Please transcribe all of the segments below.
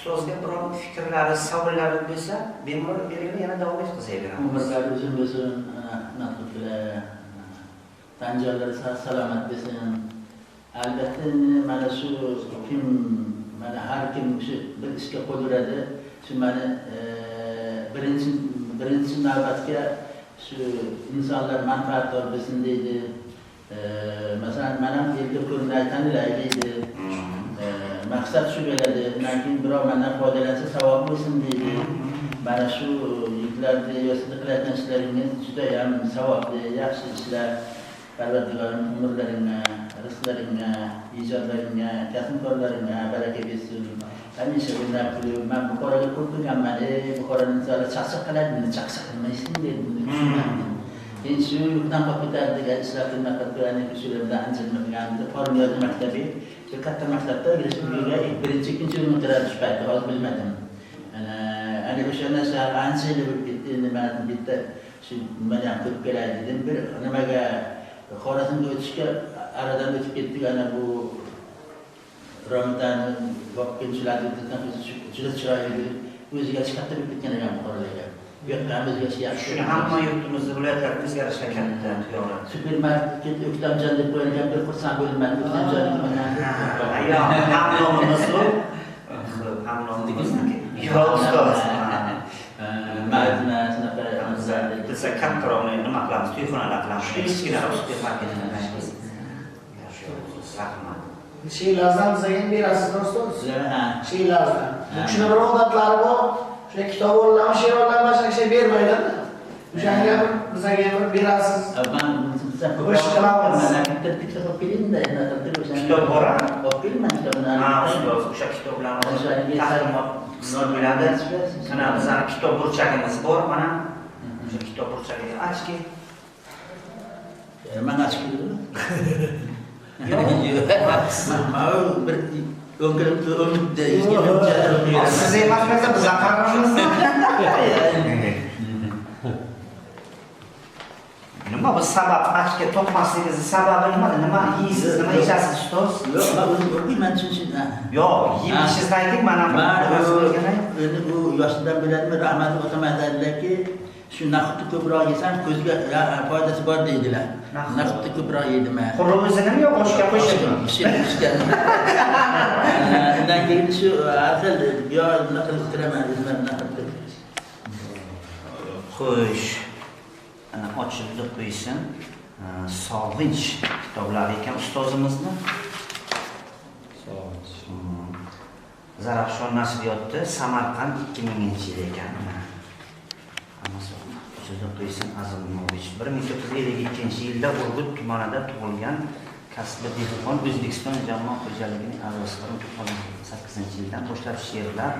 ustozga biror fikrlari, savollari bo'lsa, bemalol beringlar, yana davom etkazaveramiz. Umrlar o'zim naqdlar tanjalar salomat bo'lsin. Albatta mana shu kim mana har kim shu bir ishga qo'l uradi, shu mana birinchi navbatga shu insonlar manfaatdor bo'lsin deydi. Masalan, mana elga ko'rinay tanilaydi. Maqsad shu bo'ladi. Undan keyin birov mendan foydalansa savob bo'lsin deydi. Mana shu yigitlarni yo'sida qilayotgan ishlaringiz juda ham savobli, yaxshi ishlar. Parvardigorim umrlaringga, rizqlaringga, ijodlaringga, kasb-korlaringga baraka bersin. Hamisha bunday qilib, men Buxoroga ko'p kelganman. Buxoroning insonlar chaqchaq qiladi, chaqchaq qilmaysin deydi. Keyin shu yurtdan qolib ketadi degan ishlar qilmay qilib, shulardan anjirmaganimda Qorniyod maktabi, shu katta maktabda Respublikaga birinchi, ikkinchi o'ringa o'tiradi shu paytda, hozir bilmadim. Ana o'sha narsa ancha bo'lib ketdi. Endi men bitta shu nimadan ko'p kelay dedim. Bir nimaga Xorazmga o'tishga aradan o'tib ketdik. Ana bu Ramazon vaqtgachalar o'tgan juda chiroyli o'ziga katta bo'lib ketgan ekan Buxoroga. Shuni hamma yurtimizda viloyatlarda o'zgarishlar katta tuyog'i. Supermarket O'ktamjon deb qo'yilgan bir xursand bo'laman. O'ktamjon mana. Yo'q, hamnomimiz bu. Hamnomimizniki. Yo'q, ustoz. Ma'lumot shunaqa biz kattaroq nima qilamiz? Telefonlar qilamiz. Kichkinaroq supermarketni tashlaymiz. Rahmat. Şeylerden bize yeni bir asıl dostuz. Şeylerden. Şuna bir odatlari bor. Şuna kitap olarak, şiir olarak başka şey vermeydi. Şuna bize yeni bir asıl. Hoş geldiniz. Kitap okuyayım da. Kitap var ha? Okuyayım ben kitabını. O'sha kitoblarni ta'limot biladi. Mana bizning kitob burchagimiz bor, mana o'sha kitob burchagiga ochki. Mana ochki. Yo'q, bir o'ngimda siz emasmisiz, biz aqaramiz. Nima bu sabab ochga topmasligingizni sababi nimada? Nima yeysiz, nima ichasiz ustoz? Yo'q, men o'zim o'qiyman shunday. Yo'q, yeb ishingizni ayting, mana bu yoshdan biladimi, rahmat o'tamadlarki, shu naqdni ko'proq yesam ko'zga foydasi bor deydilar. Naqdni ko'proq yeydiman. Quruq o'zinimi yo'q, oshga qo'shadimi? Undan keyin shu asal yo nima qilib turaman, o'zim naqdni. Xo'sh. Ana ochilib qo'ysin. Sog'inch kitoblari ekan ustozimizni. Sog'inch. Zarafshon nashriyoti Samarqand 2000-yil ekan. Hammasi ochilib qo'ysin. Azimovich 1952-yilda Urgut tumanida tug'ilgan, kasbi dehqon, O'zbekiston jamoat xo'jaligining a'zosi. 1908-yildan boshlab she'rlar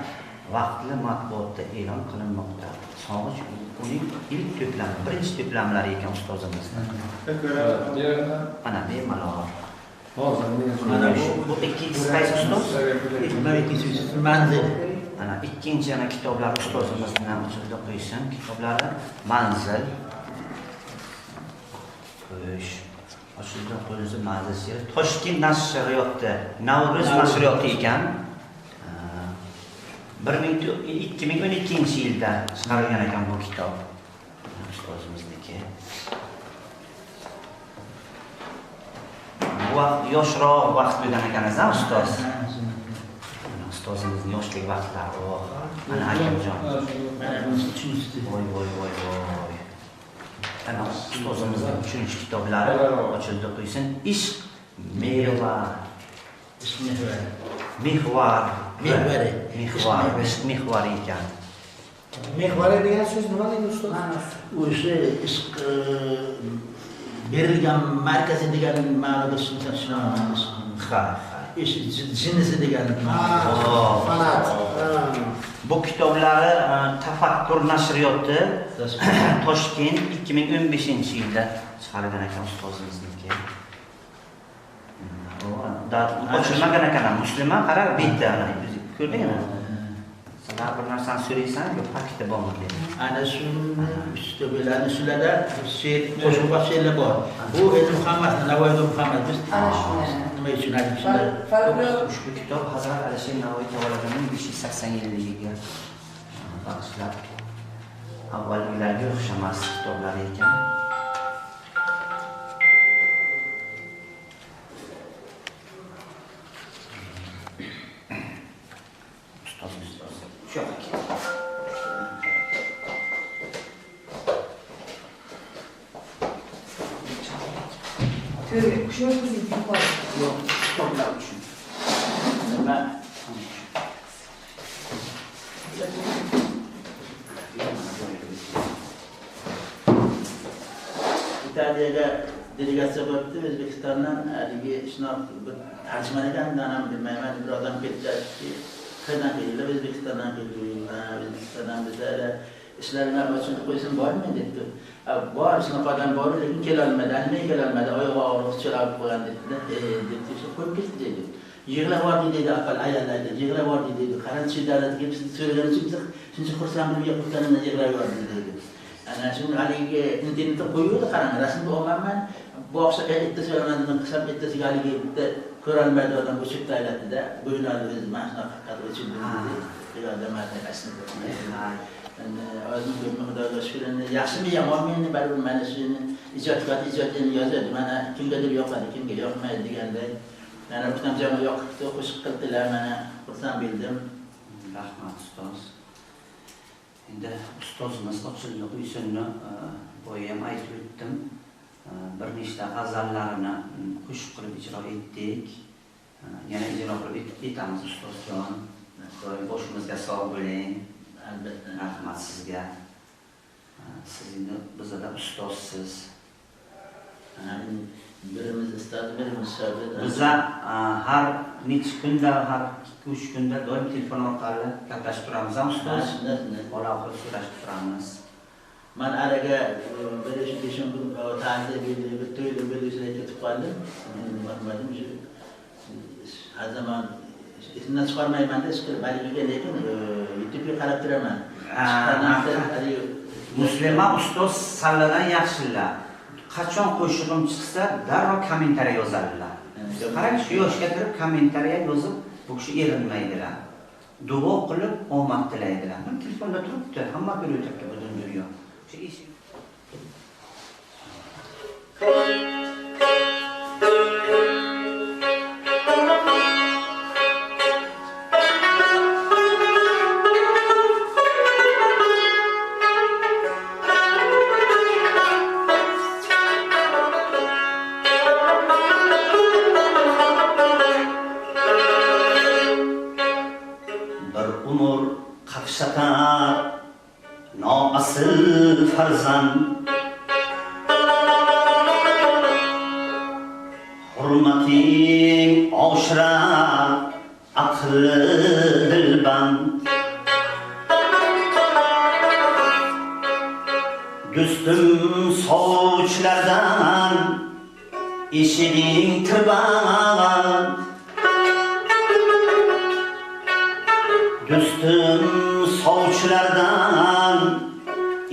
vaqtli matbuotda e'lon qilinmoqda. Sog'inch uning ilk to'plami, birinchi to'plamlari ekan ustozimizning. Mana bemalol. Mana bu ikkinchisi qaysi ustoz? Ikkinchisi Manzil. Ana ikkinchi ana kitoblar ustozimizning ham ochilib qo'ysin. Kitoblari Manzil. Xo'sh. Ochilib qo'yilsin Manzil she'ri. Toshkent nashriyoti, Navruz nashriyoti ekan. 2012-yilda chiqarilgan ekan bu kitob. Ustozimizniki. Bu vaqt yoshroq vaqt bo'lgan ekan-a, ustoz. Ustozimizning yoshlik vaqtlari. Mana Akimjon. Voy. Ana ustozimizning 3-kitoblari ochildi qo'ysin. Ishq meva. Mehvar ekan. Mehvar degan so'z nima deydi ustoz? O'sha ishq berilgan markazi degan ma'noda tushunamiz. Ha. Ish jinnisi degan ma'no. Fanat. Bu kitoblari Tafakkur nashriyoti Toshkent 2015-yilda chiqarilgan ekan ustozimizniki. Ochilmagan ekan, muslima qara bitta ko'rdingmi? Sizlar bir narsani so'raysan, yo'q paketda bormi dedi. Ana shu kitoblarni shularda she'r qo'shib she'rlar bor. Bu endi Muhammad Navoiy Muhammad biz ana shu nima uchun aytishdi? Ushbu kitob Hazrat Alisher Navoiy tavalludining 580 yilligiga bag'ishlab avvalgilarga o'xshamas kitoblar ekan. Yok, kitoblar uchun. Nima? İtalya'da delegatsiya bo'libdi, O'zbekistondan haligi shunaqa bir tarjimon ekanman, ham bilmayman, bir odam ketdi. Qayerdan keldilar? O'zbekistondan keldilar. O'zbekistondan bizlar ishlarni uchun qo'ysin bormi debdi. Bor, shunaqa odam bor, lekin kelolmadi. Nima kelolmadi? Oyog'i og'riq chirab qo'ygan debdi. Debdi, qo'yib ketdi dedi. Yig'lab bordi dedi, aqal ayollarga yig'lab bordi dedi. Qarang shu davlatga biz so'ragan uchun biz shuncha xursandlik yo'qotganidan yig'lab bordi dedi. Ana shu haligi internetda qo'yuvdi, qarang, rasmni olganman. Bu oqshoq ertasi so'ramandan qisab ertasiga haligi bitta ko'rolmaydi odam o'chib taylatdi-da, bo'ynalari o'zi mana shunaqa qilib o'chib dedi. Yo'lda aslida. O'zim ko'p miqdorda shularni yaxshimi yomonmi endi baribir mana shuni ijodini yozadi. Mana kimgadir yoqadi, kimga yoqmaydi deganday. Mana bu ham jamiyat yoqibdi, qo'shiq qildilar, mana xursand bo'ldim. Rahmat ustoz. Endi ustozimiz Ochilliq Uysunni boya ham aytib o'tdim. Bir nechta g'azallarini qo'shiq qilib ijro etdik. Yana ijro qilib etamiz ustozjon. Doim boshimizga sog' bo'ling. Albatta. Rahmat sizga. Siz endi bizda ustozsiz. Birimiz ustoz, birimiz shogird. Biza har necha kunda, har 2-3 kunda doim telefon orqali gaplashib turamiz, ustoz. Aloqa so'rashib turamiz. Men araga 5-10 kun ta'til bir to'yda bo'lishga ketib qoldim. Bilmadim shu. Har zaman esimdan chiqarmayman deb chiqib baligiga, lekin YouTube'ga qarab turaman. Muslima ustoz salladan yaxshilar. Qachon qo'shig'im chiqsa, darrov kommentariya yozadilar. Qarang, shu yoshga kirib kommentariya yozib, bu kishi erinmaydilar. Duo qilib omad tilaydilar. Men telefonda turibdi, hamma ko'ryapti butun dunyo. Shu ish noasıl farzand hurmating oshirar aqli dilband do'stim sovchilardan eshiging tirband do'stim sovchilardan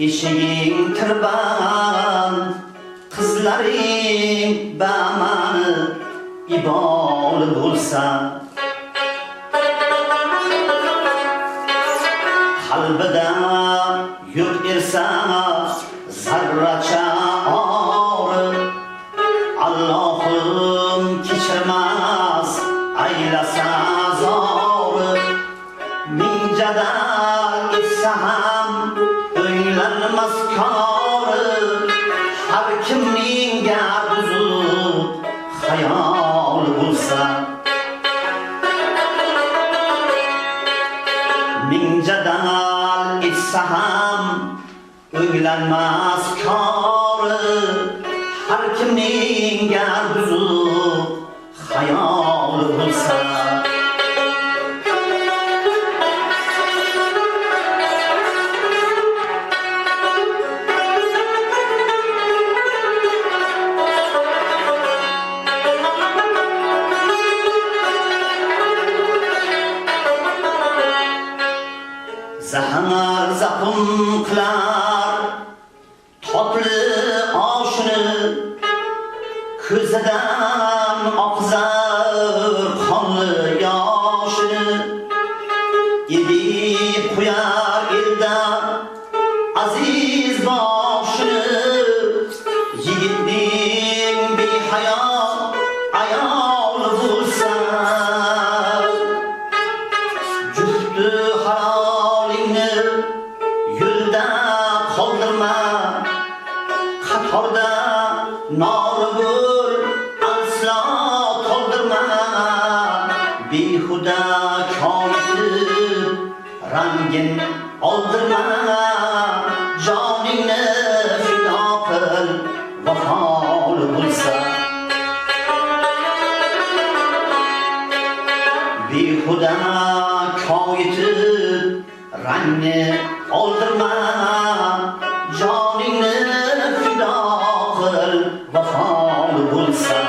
eshiging tirband qizlaring bamani ibol bo'lsa qalbida yo'q ersa zarracha ori Allohim kechirmas aylasa zori ming jadal etsa ham o'ylanmas kori har kimning garduzu xayol bo'lsa ming jadal etsa ham o'ylanmas kori har kimning garduzu xayol bo'lsa zahar zapun qilar totli oshini ko'zidan oqizar yoshini edib qo'yar eldan aziz boshini yigitning behayo ayoli bo'lsa jufti halolingni yo'lda qoldirma qatorda nori bo'l aslo qoldirma behuda koyitib rangin oldirma joningni fido qil vafoli bo'lsa behuda koyitib rangni oldirma joningni fido qil vafoli bo'lsa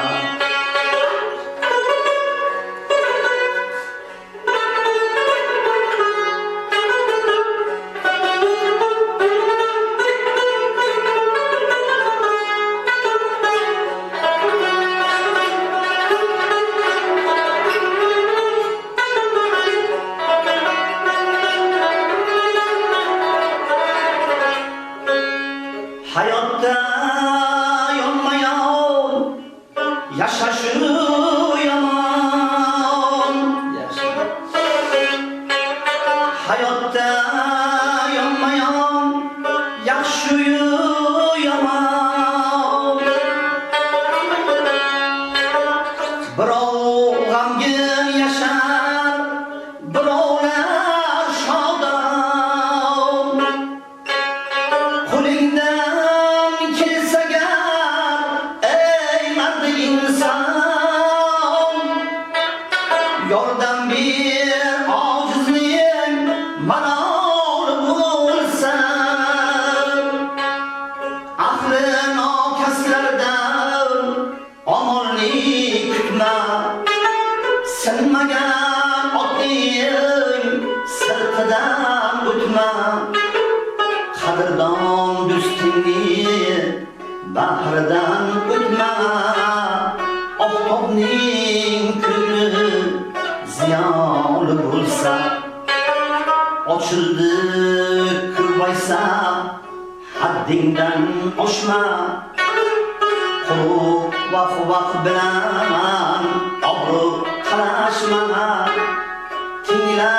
hayotda yonma-yon yashashi yomon. Hayotda yonma-yon yaxshi yomon. Birov g'amgin yashar, birovlar shodon. Qo'lingdan kelsa gar, ey mardi inson, yordam ber ojizning malol bo'lsa. Ahli nokaslardan omonlik kutma, sinmagan otning sirtidan o'tma. Qadrdon do'stingni bahridan o'tma, oftobning kuni ziyoli bo'lsa. Ochildi kurbaysa haddingdan oshma, quruq vaq bilan obro' talashma. Tingla